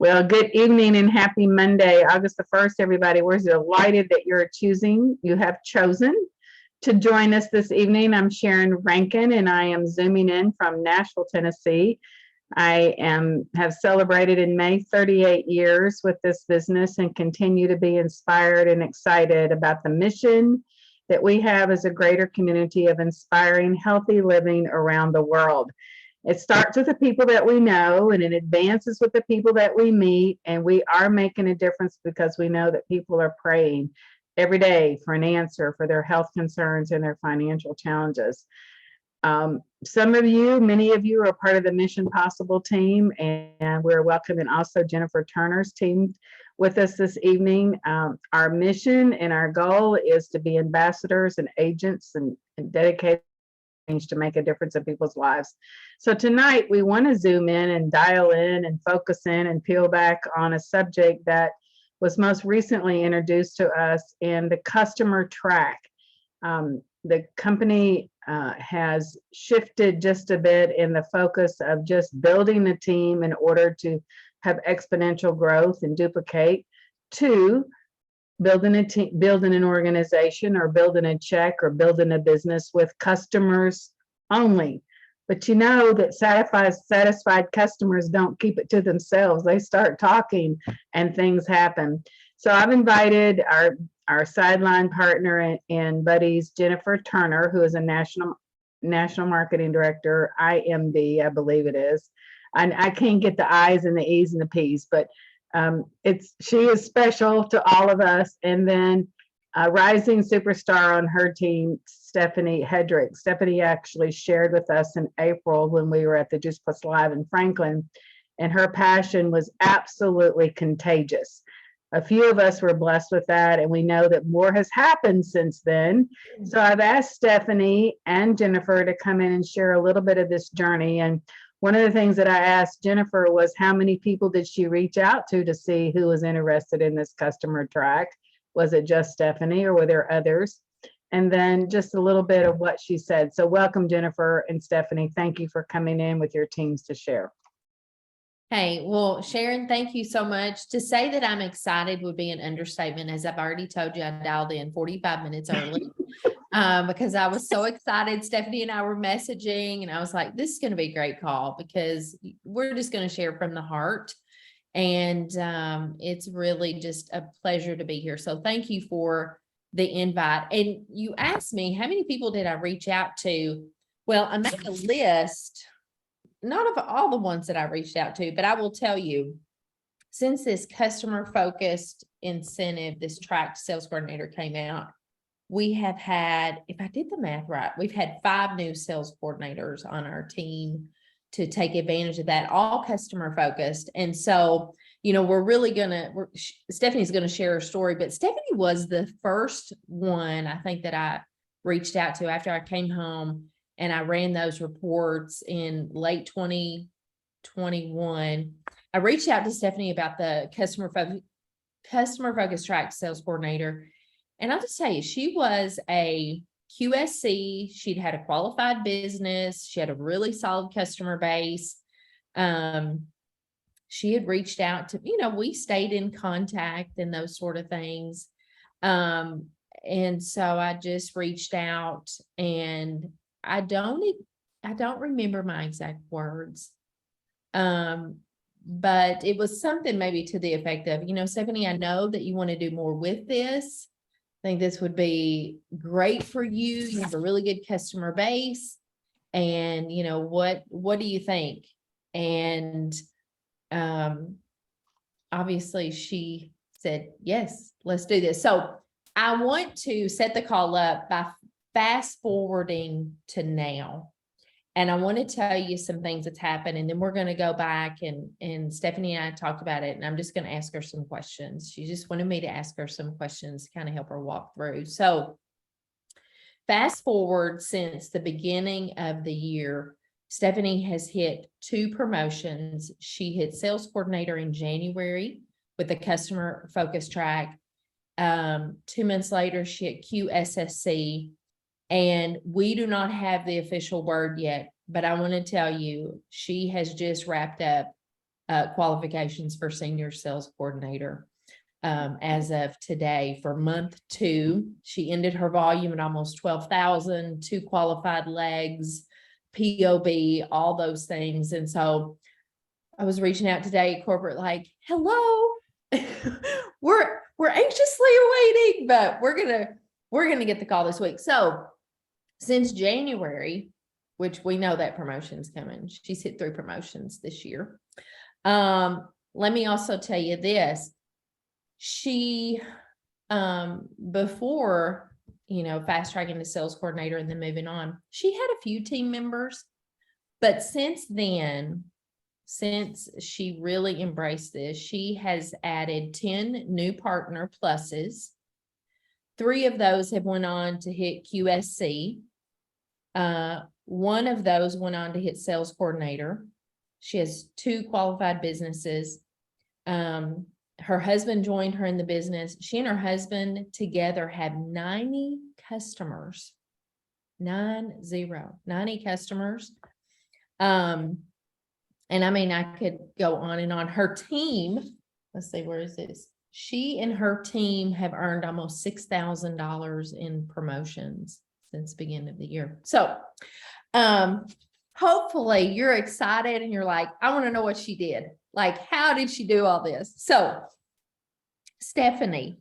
Well, good evening and happy Monday, August the 1st, everybody. We're delighted that you have chosen to join us this evening. I'm Sharon Rankin and I am zooming in from Nashville, Tennessee. Have celebrated in May 38 years with this business and continue to be inspired and excited about the mission that we have as a greater community of inspiring healthy living around the world. It starts with the people that we know and it advances with the people that we meet, and we are making a difference because we know that people are praying every day for an answer for their health concerns and their financial challenges. Many of you are part of the Mission Possible team, and we're welcoming also Jennifer Turner's team with us this evening. Our mission and our goal is to be ambassadors and agents and dedicated to make a difference in people's lives. So tonight we want to zoom in and dial in and focus in and peel back on a subject that was most recently introduced to us in the customer track. The company has shifted just a bit in the focus of just building a team in order to have exponential growth and duplicate, to building a team, building an organization, or building a check, or building a business with customers only. But you know that satisfied customers don't keep it to themselves. They start talking and things happen. So I've invited our sideline partner and buddies, Jennifer Turner, who is a national marketing director, IMD, I believe it is. And I can't get the I's and the E's and the P's, but she is special to all of us. And then a rising superstar on her team, Stefanie Hedrick. Stefanie actually shared with us in April when we were at the Juice Plus Live in Franklin, and her passion was absolutely contagious. A few of us were blessed with that, and we know that more has happened since then. So I've asked Stefanie and Jennifer to come in and share a little bit of this journey. And one of the things that I asked Jennifer was, how many people did she reach out to see who was interested in this customer track? Was it just Stefanie, or were there others? And then just a little bit of what she said. So welcome, Jennifer and Stefanie. Thank you for coming in with your teams to share. Hey, well, Sharon, thank you so much. To say that I'm excited would be an understatement. As I've already told you, I dialed in 45 minutes early because I was so excited. Stefanie and I were messaging, and I was like, this is going to be a great call because we're just going to share from the heart. And it's really just a pleasure to be here. So thank you for the invite. And you asked me, how many people did I reach out to? Well, I made a list, not of all the ones that I reached out to, but I will tell you, since this customer focused incentive, this tracked sales coordinator came out, we have had, if I did the math right, we've had 5 new sales coordinators on our team to take advantage of that, all customer focused. And so, we're really Stefanie's going to share her story, but Stefanie was the first one, I think, that I reached out to after I came home and I ran those reports in late 2021. I reached out to Stefanie about the customer focused track sales coordinator. And I'll just tell you, she was a QSC. She'd had a qualified business. She had a really solid customer base. She had reached out to, we stayed in contact and those sort of things. And so I just reached out, and I don't remember my exact words. But it was something maybe to the effect of, Stefanie, I know that you want to do more with this. I think this would be great for you. You have a really good customer base. And, what do you think? And obviously she said, yes, let's do this. So I want to set the call up by fast forwarding to now. And I want to tell you some things that's happened, and then we're going to go back and Stefanie and I talked about it, and I'm just going to ask her some questions. She just wanted me to ask her some questions to kind of help her walk through. So fast forward since the beginning of the year, Stefanie has hit 2 promotions. She hit sales coordinator in January with the customer focus track. 2 months later, she hit QSSC. And we do not have the official word yet, but I want to tell you, she has just wrapped up qualifications for senior sales coordinator. As of today for month 2, she ended her volume at almost 12,000, 2 qualified legs, POB, all those things. And so I was reaching out today at corporate, like, hello, we're anxiously awaiting, but we're gonna get the call this week. So since January, which we know that promotion's coming, she's hit 3 promotions this year. Let me also tell you this. She, before, fast tracking to sales coordinator and then moving on, she had a few team members, but since then, since she really embraced this, she has added 10 new partner pluses. 3 of those have went on to hit QSC. One of those went on to hit sales coordinator. She has 2 qualified businesses. Her husband joined her in the business. She and her husband together have 90 customers. 90 customers. And I mean, I could go on and on. Her team, let's see, where is this? She and her team have earned almost $6,000 in promotions since the beginning of the year. So, hopefully you're excited and you're like, I want to know what she did. Like, how did she do all this? So, Stefanie,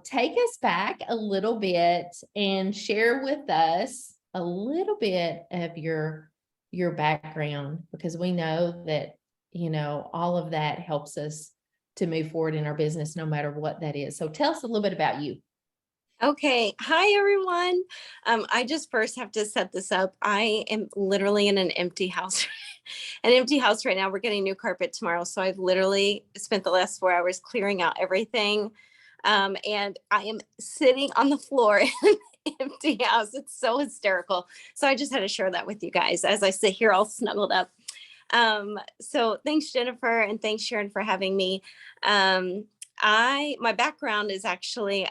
take us back a little bit and share with us a little bit of your background, because we know that, all of that helps us to move forward in our business, no matter what that is. So tell us a little bit about you. Okay. Hi, everyone. I just first have to set this up. I am literally in an empty house, right now. We're getting new carpet tomorrow. So I've literally spent the last 4 hours clearing out everything. And I am sitting on the floor in an empty house. It's so hysterical. So I just had to share that with you guys as I sit here all snuggled up. So thanks, Jennifer, and thanks, Sharon, for having me. My background is actually,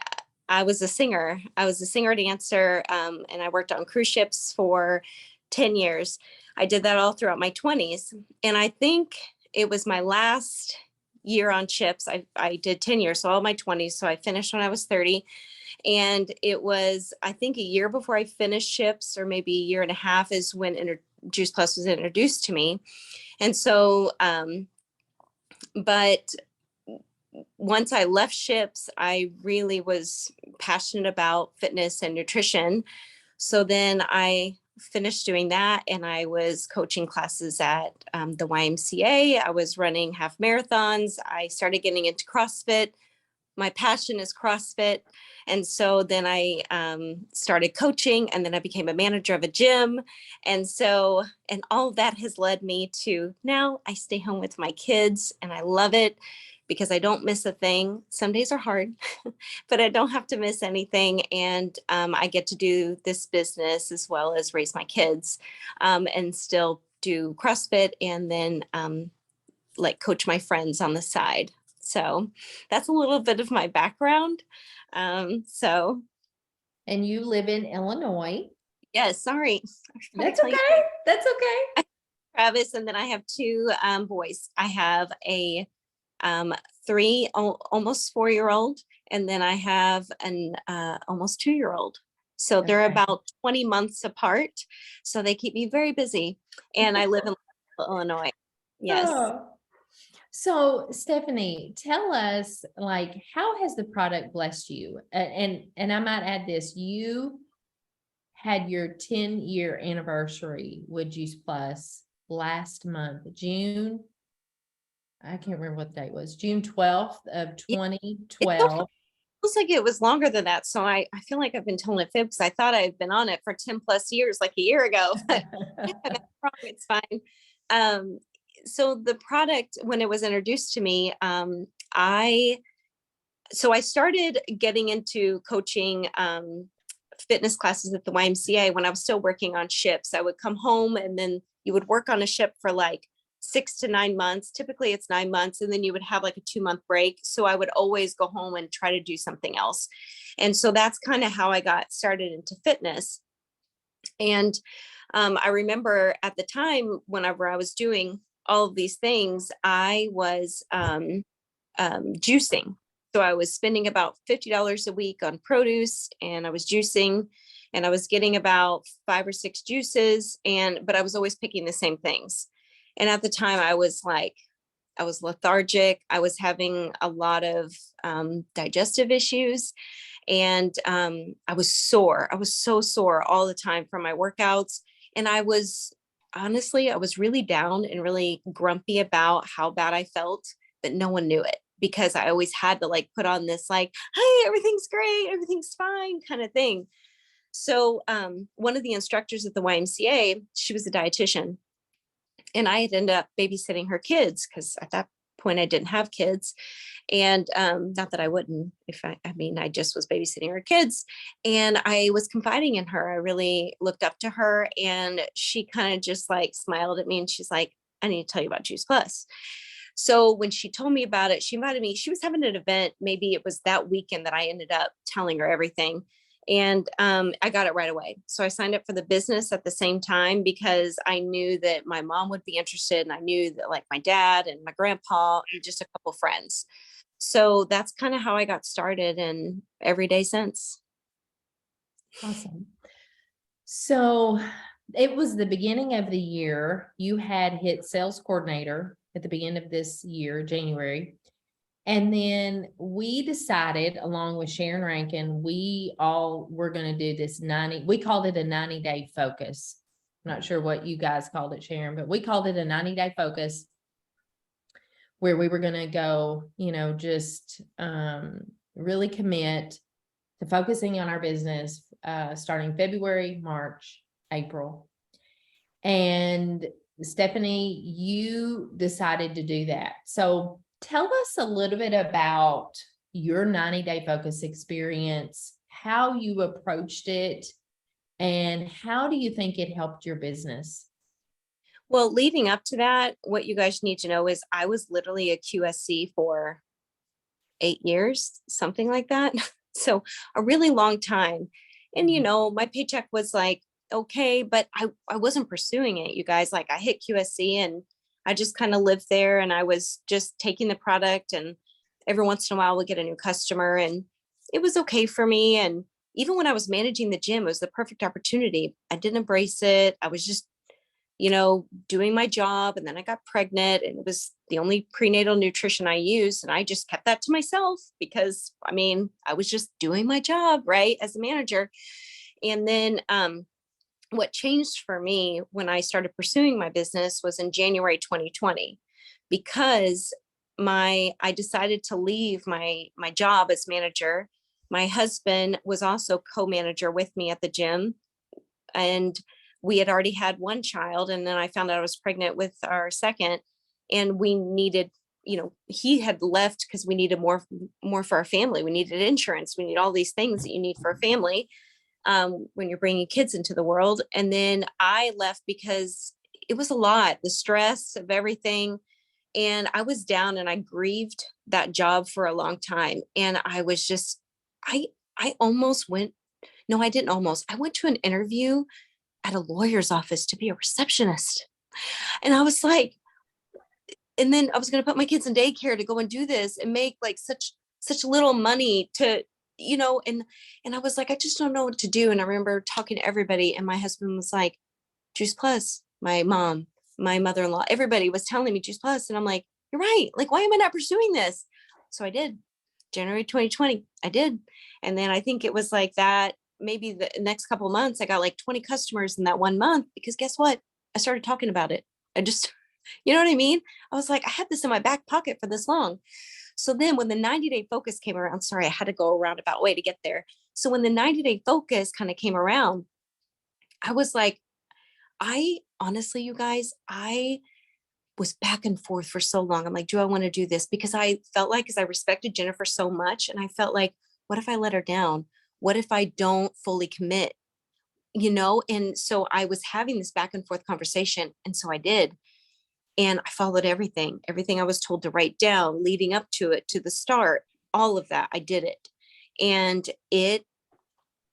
I was a singer. I was a singer dancer, and I worked on cruise ships for 10 years. I did that all throughout my 20s. And I think it was my last year on ships. I did 10 years, so all my 20s. So I finished when I was 30. And it was, I think, a year before I finished ships, or maybe a year and a half, is when Juice Plus was introduced to me. And so, but once I left ships, I really was passionate about fitness and nutrition. So then I finished doing that, and I was coaching classes at the YMCA. I was running half marathons. I started getting into CrossFit. My passion is CrossFit. And so then I started coaching, and then I became a manager of a gym. And all of that has led me to now I stay home with my kids, and I love it because I don't miss a thing. Some days are hard, but I don't have to miss anything. And I get to do this business as well as raise my kids, and still do CrossFit, and then coach my friends on the side. So that's a little bit of my background. And you live in Illinois. Yes, sorry. That's okay. That's okay. Travis, and then I have 2 boys. I have a 3, almost 4-year-old, and then I have an almost 2-year-old. So they're about 20 months apart. So they keep me very busy. And I live in Illinois. Yes. Oh. So Stefanie, tell us, how has the product blessed you? And I might add this, you had your 10-year anniversary with Juice Plus last month, June. I can't remember what the date was, June 12th of 2012. Feels like it was longer than that. So I feel like I've been telling a fib because I thought I had been on it for 10 plus years, like a year ago. But that's wrong, it's fine. So the product, when it was introduced to me, I started getting into coaching fitness classes at the YMCA when I was still working on ships. I would come home, and then you would work on a ship for 6 to 9 months. Typically it's 9 months. And then you would have a 2-month break. So I would always go home and try to do something else. And so that's kind of how I got started into fitness. And I remember at the time, whenever I was doing all of these things, I was juicing. So I was spending about $50 a week on produce, and I was juicing, and I was getting about 5 or 6 juices, but I was always picking the same things. And at the time I was lethargic. I was having a lot of digestive issues, and I was sore. I was so sore all the time from my workouts. And I was really down and really grumpy about how bad I felt, but no one knew it, because I always had to like put on this like, hey, everything's great, everything's fine kind of thing. So one of the instructors at the YMCA, she was a dietitian, and I had ended up babysitting her kids, because at that point I didn't have kids. And not that I wouldn't, I just was babysitting her kids, and I was confiding in her. I really looked up to her, and she kind of just like smiled at me, and she's like, I need to tell you about Juice Plus. So when she told me about it, she invited me. She was having an event. Maybe it was that weekend that I ended up telling her everything. And I got it right away. So I signed up for the business at the same time, because I knew that my mom would be interested. And I knew that like my dad and my grandpa and just a couple friends. So that's kind of how I got started, and every day since. Awesome. So it was the beginning of the year. You had hit sales coordinator at the beginning of this year, January. And then we decided, along with Sharon Rankin, we all were going to do this we called it a 90-day focus. I'm not sure what you guys called it, Sharon, but we called it a 90-day focus, where we were going to go, just really commit to focusing on our business, starting February, March, April. And Stefanie, you decided to do that. So tell us a little bit about your 90-day focus experience, how you approached it, and how do you think it helped your business? Well, leading up to that, what you guys need to know is I was literally a QSC for 8 years, something like that. So a really long time. And, my paycheck was like, okay, but I wasn't pursuing it, you guys. Like I hit QSC and I just kind of lived there, and I was just taking the product, and every once in a while we'll get a new customer, and it was okay for me. And even when I was managing the gym, it was the perfect opportunity. I didn't embrace it. I was just, doing my job. And then I got pregnant, and it was the only prenatal nutrition I used. And I just kept that to myself, because I was just doing my job, right, as a manager. And then what changed for me when I started pursuing my business was in January 2020, because I decided to leave my job as manager. My husband was also co-manager with me at the gym, and we had already had one child. And then I found out I was pregnant with our second, and we needed, he had left because we needed more for our family. We needed insurance. We need all these things that you need for a family when you're bringing kids into the world. And then I left because it was a lot, the stress of everything. And I was down, and I grieved that job for a long time. And I was just, I almost went, no, I didn't almost, I went to an interview at a lawyer's office to be a receptionist. And I was like, and then I was going to put my kids in daycare to go and do this and make like such little money to, and I was like, I just don't know what to do. And I remember talking to everybody, and my husband was like, Juice Plus, my mom, my mother-in-law, everybody was telling me Juice Plus. And I'm like, you're right. Like, why am I not pursuing this? So I did. January 2020, I did. And then I think it was like that, maybe the next couple of months, I got like 20 customers in that 1 month, because guess what? I started talking about it. I just, you know what I mean? I was like, I had this in my back pocket for this long. So then when the 90-day focus came around, sorry, I had to go a roundabout way to get there. So when the 90-day focus kind of came around, I was like, honestly, you guys, I was back and forth for so long. I'm like, do I want to do this? Because I felt like, because I respected Jennifer so much, and I felt like, what if I let her down? What if I don't fully commit? And so I was having this back and forth conversation. And so I did. And I followed everything I was told to write down leading up to it, to the start, all of that. I did it. And it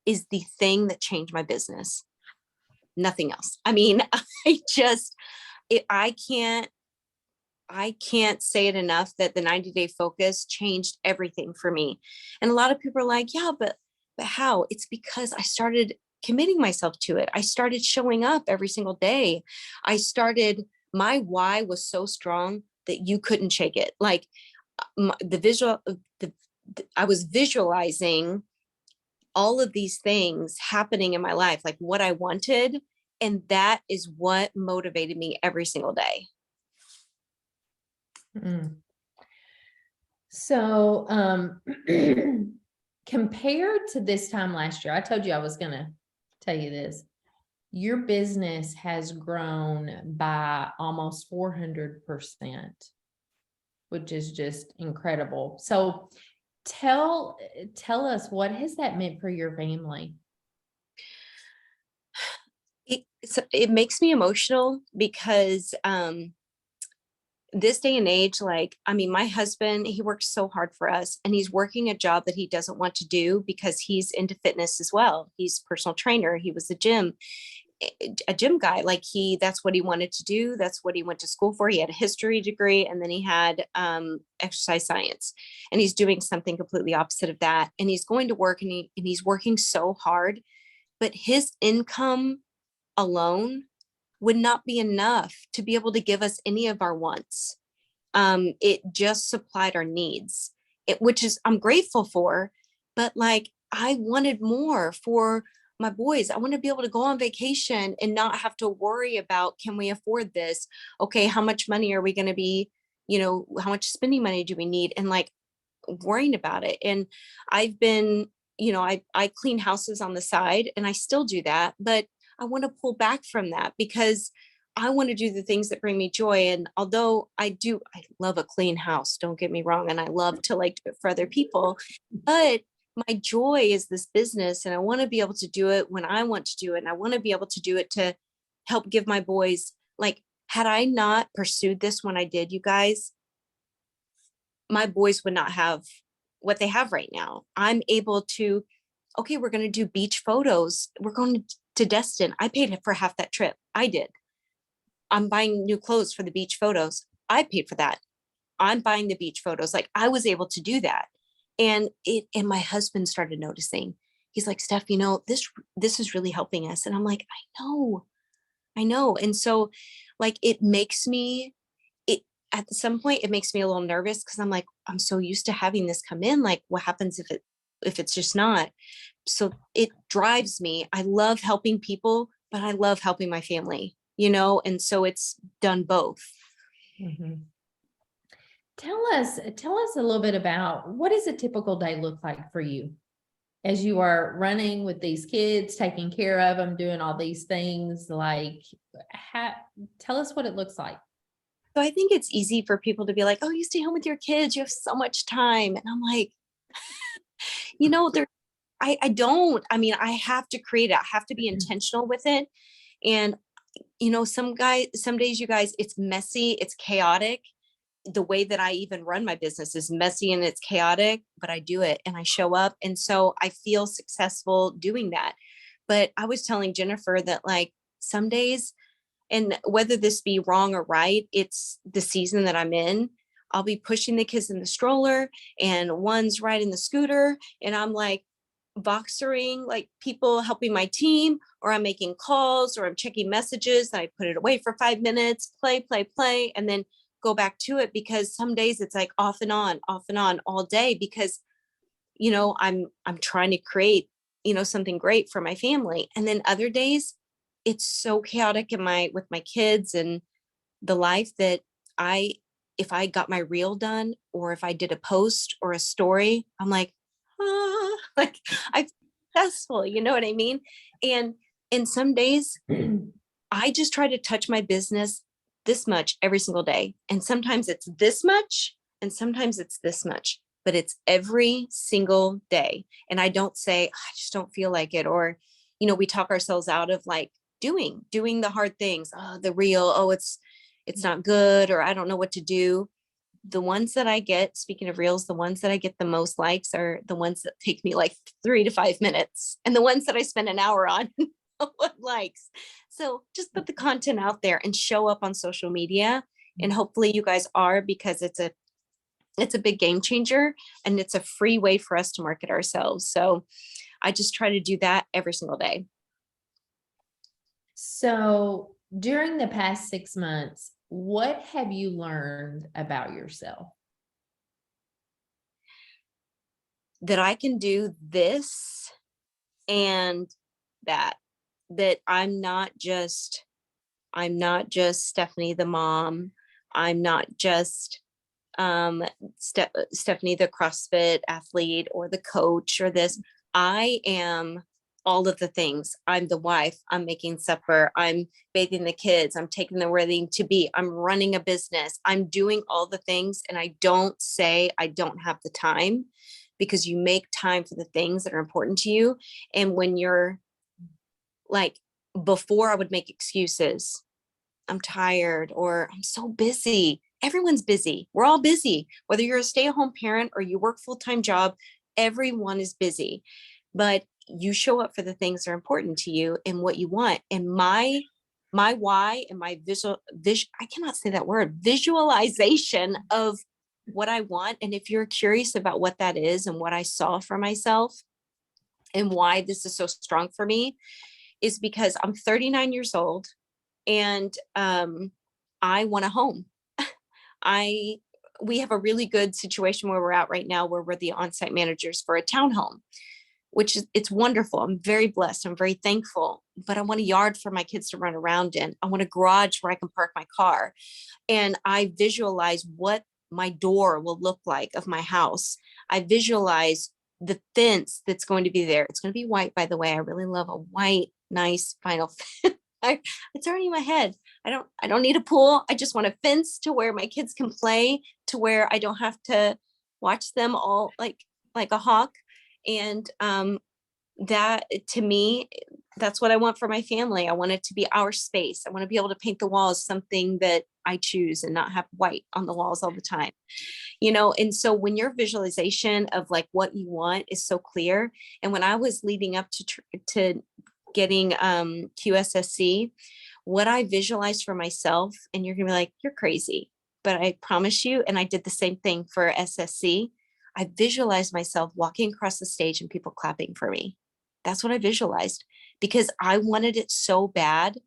is the thing that changed my business. Nothing else. I can't I can't say it enough that the 90-day focus changed everything for me. And a lot of people are like, yeah, but how? It's because I started committing myself to it. I started showing up every single day. My why was so strong that you couldn't shake it. Like I was visualizing all of these things happening in my life, like what I wanted. And that is what motivated me every single day. Mm. So, compared to this time last year, I told you I was going to tell you this. Your business has grown by almost 400%, which is just incredible. So tell us, what has that meant for your family? It makes me emotional because this day and age, like, I mean, my husband, he works so hard for us, and he's working a job that he doesn't want to do because he's into fitness as well. He's personal trainer. He was a gym guy. Like that's what he wanted to do. That's what he went to school for. He had a history degree, and then he had exercise science, and he's doing something completely opposite of that. And he's going to work, and he's working so hard, but his income alone would not be enough to be able to give us any of our wants. It just supplied our needs, which is I'm grateful for, but like I wanted more for my boys. I want to be able to go on vacation and not have to worry about, can we afford this? Okay, how much money are we going to be, how much spending money do we need? And like worrying about it. And I've been, I clean houses on the side, and I still do that, but I want to pull back from that because I want to do the things that bring me joy. And although I love a clean house, don't get me wrong. And I love to like do it for other people, but my joy is this business, and I want to be able to do it when I want to do it. And I want to be able to do it to help give my boys, like, had I not pursued this when I did, you guys, my boys would not have what they have right now. I'm able to, okay, we're going to do beach photos. We're going to Destin. I paid for half that trip. I did. I'm buying new clothes for the beach photos. I paid for that. I'm buying the beach photos. Like I was able to do that. And my husband started noticing. He's like, Steph, this is really helping us. And I'm like, I know. And so like, at some point it makes me a little nervous because I'm like, I'm so used to having this come in. Like what happens if it's just not? So it drives me. I love helping people, but I love helping my family, and so it's done both. Mm-hmm. Tell us a little bit about, what does a typical day look like for you as you are running with these kids, taking care of them, doing all these things? Like, tell us what it looks like. So I think it's easy for people to be like, oh, you stay home with your kids, you have so much time. And I'm like, I don't. I mean, I have to create it. I have to be intentional with it. And, some days, you guys, it's messy, it's chaotic. The way that I even run my business is messy and it's chaotic, but I do it and I show up. And so I feel successful doing that. But I was telling Jennifer that like some days, and whether this be wrong or right, it's the season that I'm in. I'll be pushing the kids in the stroller and one's riding the scooter, and I'm like boxering, like people helping my team, or I'm making calls, or I'm checking messages. And I put it away for 5 minutes, play, and then go back to it, because some days it's like off and on all day, because I'm trying to create something great for my family. And then other days it's so chaotic with my kids and the life that if I got my reel done, or if I did a post or a story, I'm like, like I'm successful, you know what I mean? And some days I just try to touch my business this much every single day. And sometimes it's this much and sometimes it's this much, but it's every single day. And I don't say, I just don't feel like it. Or, we talk ourselves out of like doing the hard things. Oh, the reel, it's not good, or I don't know what to do. The ones that I get, speaking of reels, the ones that I get the most likes are the ones that take me like 3 to 5 minutes. And the ones that I spend an hour on, no one likes. So just put the content out there and show up on social media, And hopefully you guys are, because it's a big game changer, and it's a free way for us to market ourselves. So I just try to do that every single day. So during the past 6 months, what have you learned about yourself? That I can do this and that I'm not just Stefanie the mom. I'm not just Stefanie the CrossFit athlete or the coach or this. I am all of the things. I'm the wife. I'm making supper. I'm bathing the kids. I'm taking them where they need to be. I'm running a business. I'm doing all the things. And I don't say I don't have the time, because you make time for the things that are important to you. And when you're like, before I would make excuses. I'm tired, or I'm so busy. Everyone's busy. We're all busy. Whether you're a stay-at-home parent or you work full-time job, everyone is busy. But you show up for the things that are important to you and what you want. And my why and my I cannot say that word, visualization of what I want. And if you're curious about what that is and what I saw for myself and why this is so strong for me, is because I'm 39 years old. And I want a home. We have a really good situation where we're at right now, where we're the on-site managers for a townhome, which is, it's wonderful. I'm very blessed. I'm very thankful, but I want a yard for my kids to run around in. I want a garage where I can park my car. And I visualize what my door will look like of my house. I visualize the fence that's going to be there. It's going to be white, by the way. I really love a white, nice vinyl fence. It's already in my head. I don't need a pool. I just want a fence to where my kids can play, to where I don't have to watch them all like a hawk. And that, to me, that's what I want for my family. I want it to be our space. I want to be able to paint the walls something that I choose and not have white on the walls all the time. And so when your visualization of like what you want is so clear, and when I was leading up to getting QSSC, what I visualized for myself, and you're gonna be like, you're crazy, but I promise you, and I did the same thing for SSC, I visualized myself walking across the stage and people clapping for me. That's what I visualized, because I wanted it so bad.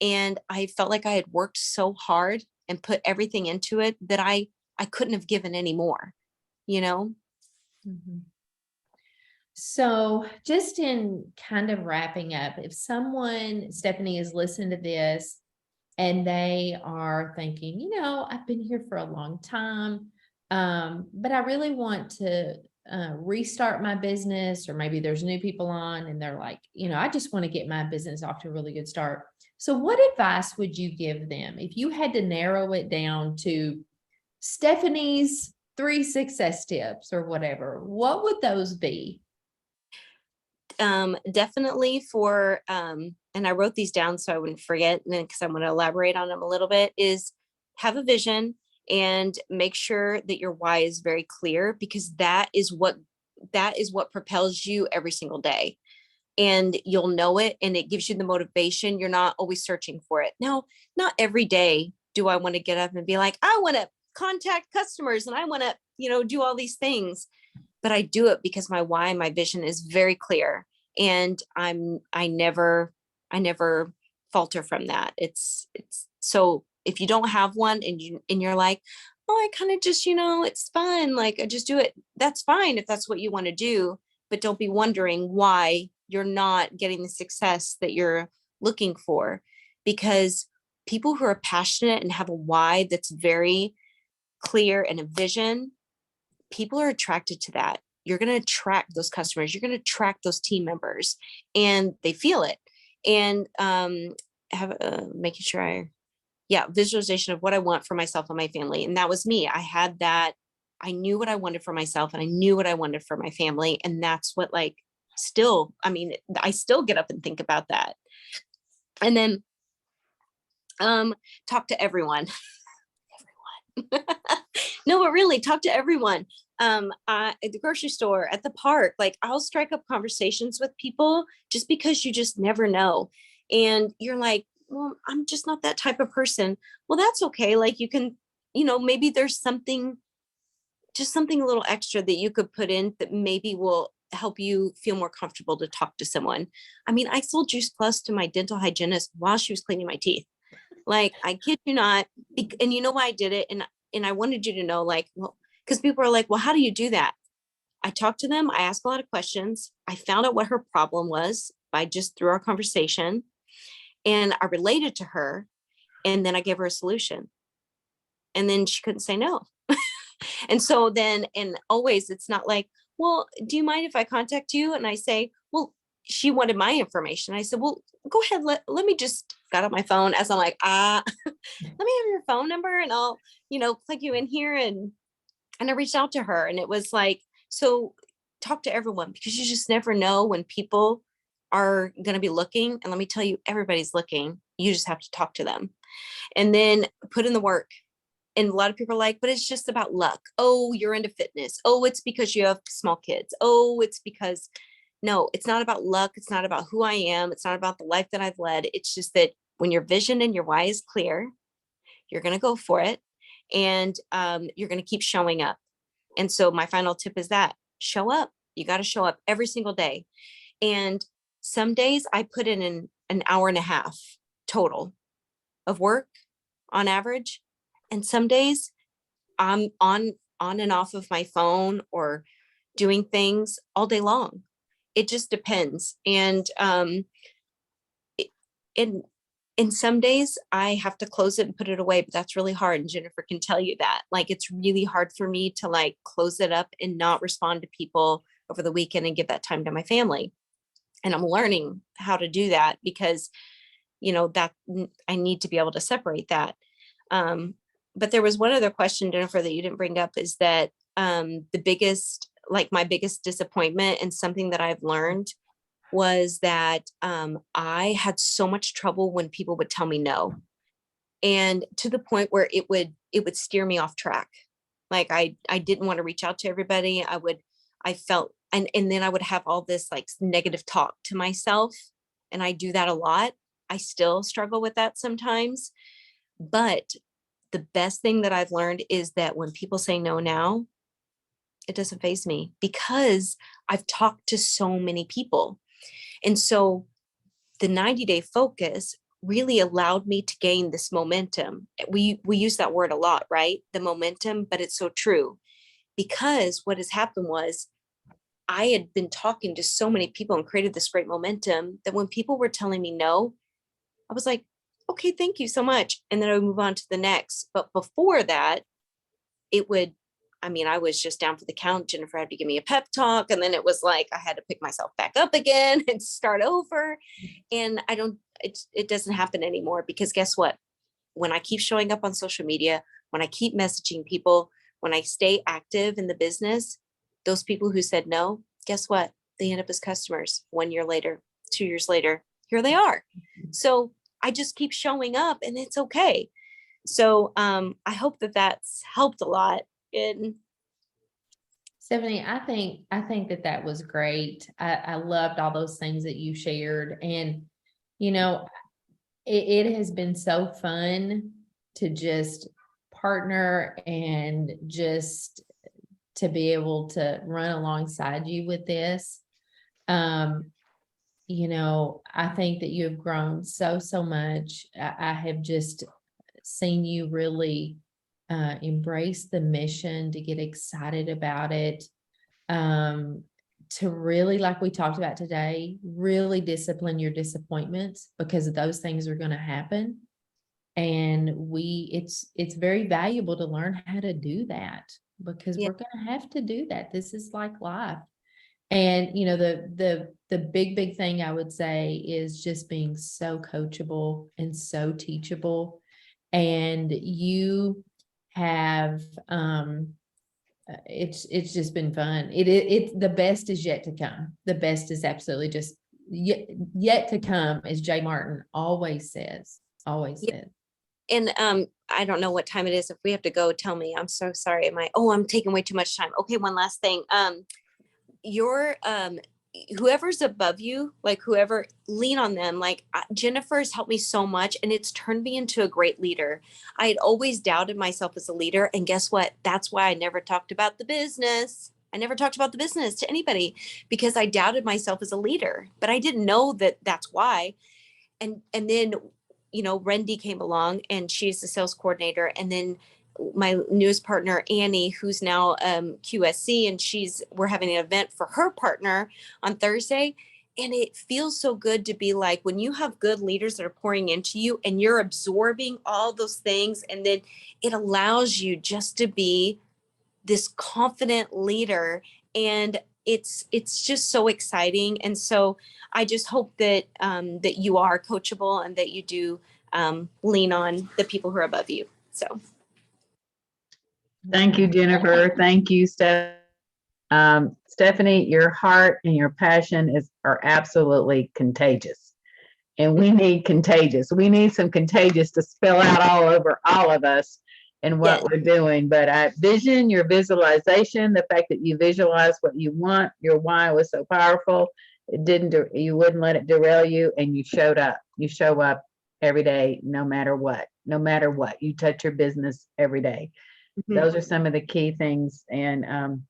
And I felt like I had worked so hard and put everything into it that I couldn't have given any more, Mhm. So just in kind of wrapping up, if someone, Stefanie, is listening to this and they are thinking, I've been here for a long time, but I really want to restart my business, or maybe there's new people on and they're like, I just want to get my business off to a really good start. So what advice would you give them if you had to narrow it down to Stephanie's 3 success tips or whatever? What would those be? Definitely for, and I wrote these down so I wouldn't forget, and then because I want to elaborate on them a little bit, is have a vision and make sure that your why is very clear, because that is what propels you every single day. And you'll know it, and it gives you the motivation. You're not always searching for it. Now, not every day do I want to get up and be like, I want to contact customers and I want to, do all these things. But I do it because my why and my vision is very clear. And I never falter from that. It's so if you don't have one and you're like, oh, I kind of just, it's fun, like I just do it. That's fine if that's what you want to do, but don't be wondering why you're not getting the success that you're looking for, because people who are passionate and have a why that's very clear and a vision, people are attracted to that. You're going to attract those customers. You're going to attract those team members, and they feel it. And have making sure visualization of what I want for myself and my family. And that was me. I had that. I knew what I wanted for myself, and I knew what I wanted for my family. And that's what, I still get up and think about that. And then talk to everyone. No, but really talk to everyone. At the grocery store, at the park, I'll strike up conversations with people just because you just never know. And you're like, well, I'm just not that type of person. Well, that's okay. Like, you can, maybe there's something, just something a little extra that you could put in that maybe will help you feel more comfortable to talk to someone. I mean, I sold Juice Plus to my dental hygienist while she was cleaning my teeth. Like, I kid you not. And you know why I did it? And I wanted you to know, like, well, because people are like, well, how do you do that? I talked to them. I asked a lot of questions. I found out what her problem was by just through our conversation. And I related to her. And then I gave her a solution. And then she couldn't say no. And so then, and always, it's not like, well, do you mind if I contact you? And I say, well, she wanted my information. I said, well, go ahead. Let me just got up my phone as I'm like, let me have your phone number and I'll, plug you in here. And I reached out to her, and it was like, so talk to everyone, because you just never know when people are going to be looking. And let me tell you, everybody's looking. You just have to talk to them and then put in the work. And a lot of people are like, but it's just about luck. Oh, you're into fitness. Oh, it's because you have small kids. Oh, it's because, no, it's not about luck. It's not about who I am. It's not about the life that I've led. It's just that when your vision and your why is clear, you're going to go for it. And you're going to keep showing up. And so my final tip is that show up. You got to show up every single day. And some days I put in an hour and a half total of work on average. And some days I'm on and off of my phone or doing things all day long. It just depends. And in some days I have to close it and put it away, but that's really hard. And Jennifer can tell you that. Like, it's really hard for me to like close it up and not respond to people over the weekend and give that time to my family. And I'm learning how to do that because, that I need to be able to separate that. But there was one other question, Jennifer, that you didn't bring up, is that my biggest disappointment and something that I've learned was that I had so much trouble when people would tell me no, and to the point where it would steer me off track. Like, I didn't want to reach out to everybody. I felt, and then I would have all this like negative talk to myself, and I do that a lot. I still struggle with that sometimes, but the best thing that I've learned is that when people say no now, it doesn't faze me because I've talked to so many people. And so the 90-day focus really allowed me to gain this momentum. We use that word a lot, right? The momentum, but it's so true, because what has happened was I had been talking to so many people and created this great momentum that when people were telling me no, I was like, okay, thank you so much. And then I would move on to the next. But before that, I was just down for the count. Jennifer had to give me a pep talk. And then it was like, I had to pick myself back up again and start over. And it doesn't happen anymore, because guess what? When I keep showing up on social media, when I keep messaging people, when I stay active in the business, those people who said no, guess what? They end up as customers 1 year later, 2 years later, here they are. So I just keep showing up, and it's okay. So I hope that that's helped a lot. And Stephanie, I think that was great. I loved all those things that you shared, and it has been so fun to just partner and just to be able to run alongside you with this. I think that you have grown so much. I have just seen you really embrace the mission, to get excited about it, to really, like we talked about today, really discipline your disappointments, because those things are going to happen. And it's very valuable to learn how to do that, because we're going to have to do that. This is like life. And the big thing I would say is just being so coachable and so teachable. And you have it's just been fun. It's the best is yet to come. The best is absolutely just yet to come, as Jay Martin always says. And I don't know what time it is. If we have to go, tell me. I'm so sorry. I'm taking way too much time. Okay, one last thing. Your whoever's above you, like whoever, lean on them. Like Jennifer has helped me so much, and it's turned me into a great leader. I had always doubted myself as a leader. And guess what? That's why I never talked about the business. I never talked about the business to anybody, because I doubted myself as a leader, but I didn't know that that's why. And then, you know, Rendy came along, and she's the sales coordinator. And then my newest partner, Annie, who's now QSC, and we're having an event for her partner on Thursday. And it feels so good to be like, when you have good leaders that are pouring into you and you're absorbing all those things, and then it allows you just to be this confident leader. And it's just so exciting. And so I just hope that that you are coachable, and that you do lean on the people who are above you. So Thank you, Jennifer. Thank you, Steph. Stephanie, your heart and your passion are absolutely contagious. And we need contagious. We need some contagious to spill out all over all of us and what we're doing. But vision, your visualization, the fact that you visualize what you want, your why was so powerful. You wouldn't let it derail you, and you showed up. You show up every day, no matter what. No matter what, you touch your business every day. Those are some of the key things, and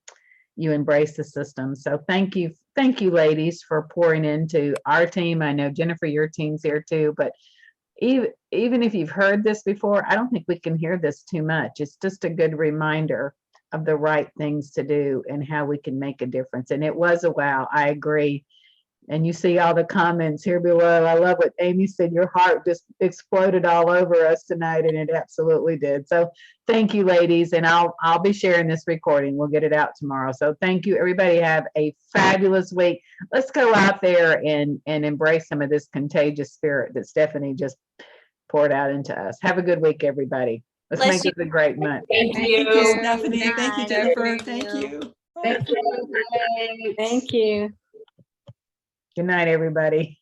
you embrace the system. So thank you, ladies, for pouring into our team. I know, Jennifer, your team's here too, but even if you've heard this before, I don't think we can hear this too much. It's just a good reminder of the right things to do and how we can make a difference. And it was a wow, I agree. And you see all the comments here below. I love what Amy said. Your heart just exploded all over us tonight, and it absolutely did. So thank you, ladies. And I'll be sharing this recording. We'll get it out tomorrow. So thank you, everybody. Have a fabulous week. Let's go out there and embrace some of this contagious spirit that Stefanie just poured out into us. Have a good week, everybody. Let's make this a great month. Thank you, Stefanie. Thank you, Jennifer. Thank you. Thank you. Thank you. Good night, everybody.